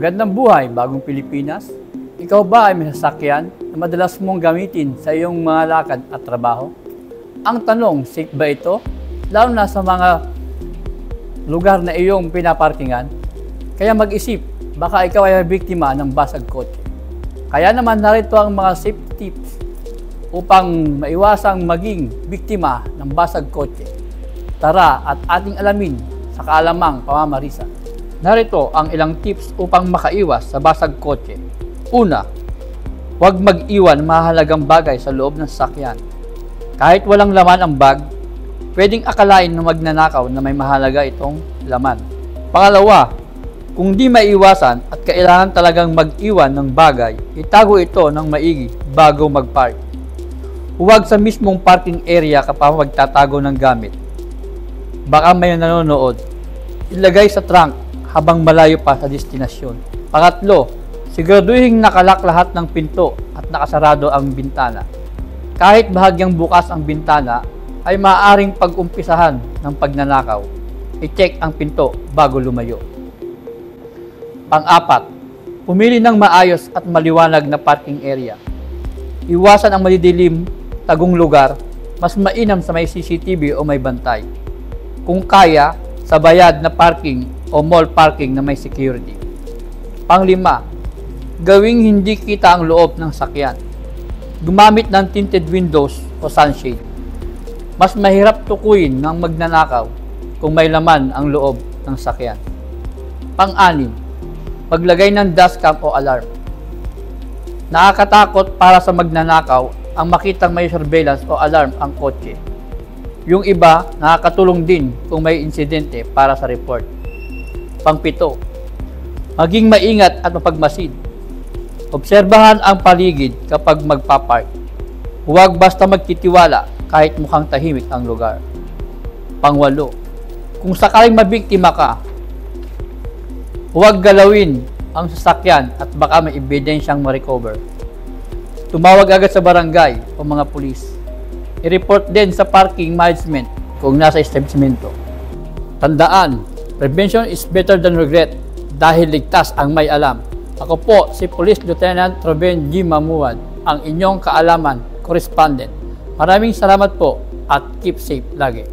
Magandang buhay, bagong Pilipinas. Ikaw ba ay may sasakyan na madalas mong gamitin sa iyong mga lakad at trabaho? Ang tanong, safe ba ito? Lalo na sa mga lugar na iyong pinaparkingan. Kaya mag-isip, baka ikaw ay biktima ng basag kotse. Kaya naman narito ang mga safety tips upang maiwasang maging biktima ng basag kotse. Tara at ating alamin sa kaalamang pamamarisa. Narito ang ilang tips upang makaiwas sa basag kotse. Una, huwag mag-iwan mahalagang bagay sa loob ng sasakyan. Kahit walang laman ang bag, pwedeng akalain na magnanakaw na may mahalaga itong laman. Pangalawa, kung di maiwasan at kailangan talagang mag-iwan ng bagay, itago ito ng maigi bago mag-park. Huwag sa mismong parking area kapag magtatago ng gamit. Baka may nanonood. Ilagay sa trunk habang malayo pa sa destinasyon. Pangatlo, siguraduhin nakalak lahat ng pinto at nakasarado ang bintana. Kahit bahagyang bukas ang bintana, ay maaaring pag-umpisahan ng pagnanakaw. I-check ang pinto bago lumayo. Pang-apat, pumili ng maayos at maliwanag na parking area. Iwasan ang madidilim, tagong lugar, mas mainam sa may CCTV o may bantay. Kung kaya, sa bayad na parking o mall parking na may security. Panglima, gawing hindi kita ang loob ng sakyan. Gumamit ng tinted windows o sunshade. Mas mahirap tukuyin ng magnanakaw kung may laman ang loob ng sakyan. Pang-anim, paglagay ng dashcam o alarm. Nakakatakot para sa magnanakaw ang makitang may surveillance o alarm ang kotse. Yung iba, nakakatulong din kung may insidente para sa report. Pang-pito, maging maingat at mapagmasid. Obserbahan ang paligid kapag magpapark. Huwag basta magtitiwala kahit mukhang tahimik ang lugar. Pang-walo, kung sakaling mabiktima ka, huwag galawin ang sasakyan at baka may ebidensyang ma-recover. Tumawag agad sa barangay o mga pulis. I-report din sa parking management kung nasa establishmento. Tandaan, prevention is better than regret dahil ligtas ang may alam. Ako po si Police Lieutenant Ruben G. Mamuad, ang inyong kaalaman correspondent. Maraming salamat po at keep safe lagi.